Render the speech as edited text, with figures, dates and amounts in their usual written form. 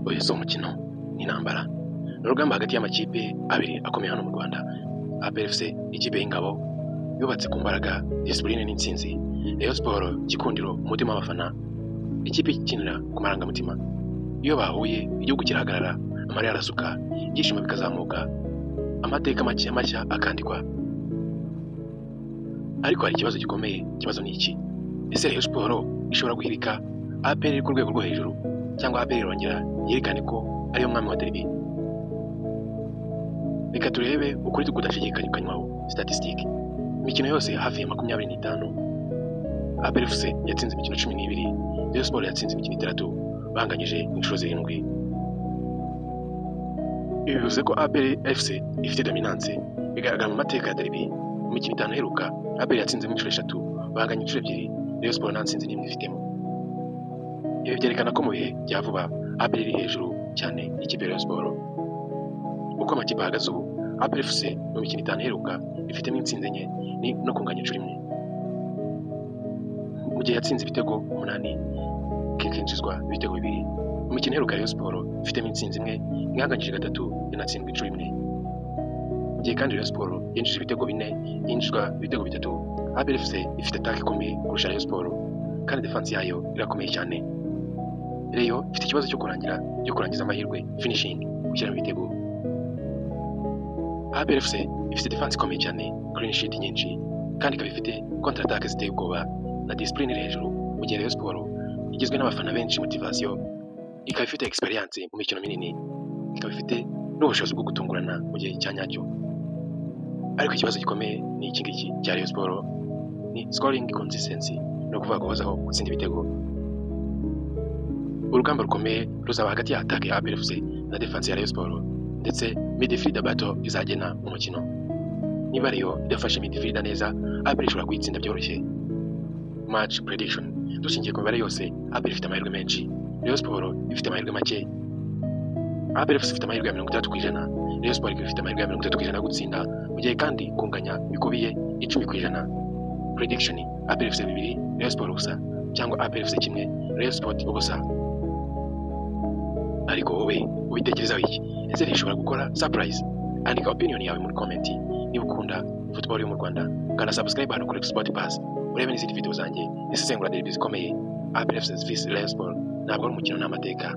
uyu si umukino ni intambara ni urugamba hagati y'amakipe abiri akomeye hano mu Rwanda. APR FC ikipe y'ingabo yubatse ku mbaraga, discipline n'intsinzi. Rayon Sports gikundiro, umutima w'abafana, ikipe ikinira ku marangamutima. Iyo bahuye igihugu kirahagarara, amarira arasuka, ibyishimo bikazamuka, amateka mashya akandikwa. Ariko hari ikibazo gikomeye. Ikibazo ni iki? Ese Rayon Sports ishobora guhirika APR ku rwego rwo hejuru, cyangwa APR irongera yerekane ko ariyo mwami wa derby? Reka turebe ukuri kudashidikanywaho statistique. Imikino yose hafi ya 25 APR FC yatsinze imikino 12, Rayon Sports yatsinze imikino 3, banganyije inshuro 7. Ibi bivuze ko APR FC ifite dominance bigaragara mu mateka ya derby. Mu mikino 5 iheruka APR yatsinze inshuro 3, banganya inshuro 2, Rayon Sports nta ntsinzi n'imwe ifitemo. Ibi byerekana ko mu bihe bya vuba APR iri hejuru cyane ikipe ya Rayon Sports. Uko amakipe ahagaze ubu, APR FC mu mikino 5 iheruka ifitemo intsinzi enye no kunganya inshuro 1. Mu gihe yatsinze ibitego 8, kikinjizwa ibitego 2. Mu mikino iheruka Rayon Sports ifitemo intsinzi 1, inganganyije 3, yanatsindwa inshuro 1. Mu gihe kandi Rayon Sports yinjije ibitego 4, yinjizwa ibitego 3, APR FC ifite attaque ikomeye kurusha Rayon Sports, kandi defense yayo irakomeye cyane. Rayon ifite ikibazo cyo kurangiza amahirwe, finishing, gushyira mu bitego. APR FC ifite defense ikomeye cyane, clean sheet nyinshi, kandi ikaba ifite counter attack ziteye ubwoba na discipline iri hejuru. Mu gihe Rayon Sports igizwe n'abafana benshi, motivation, ikaba ifite experience mu mikino minini, ikaba ifite n'ubushobozi bwo gutungurana mu gihe cya nyacyo. Ariko ikibazo gikomeye ni iki ngiki cya Rayon Sports, ni scoring consistency, no kuvuga guhozaho gutsinda ibitego. Urugamba rukomeye ruzaba hagati ya attack ya APR FC na defense ya Rayon Sports, ndetse midfield battle izagena umukino. Niba Rayon idafashe midfield neza, APR ishobora kuyitsinda byoroshye. Match prediction: dushingiye ku mibare yose, APR ifite amahirwe menshi, Rayon Sports ifite amahirwe make. APR FC ifite amahirwe ya 30%, Rayon Sports ifite amahirwe ya 30% gutsinda, mu gihe kandi kunganya bikubiye 10%. Prediction: APR FC 2, Rayon Sports ubusa, cyangwa APR FC 1, Rayon Sports ubusa. Ariko wowe ubitekerezaho iki? Ese rishobora gukora surprise? Andika opinion yawe muri comment. Niba ukunda football yo mu Rwanda, kana subscribe hano kuri Sport Pass, urebe n'izindi video zanjye nisesengura derby zikomeye. APR FC vs Rayon Sports ntabwo ari umukino n'amateka.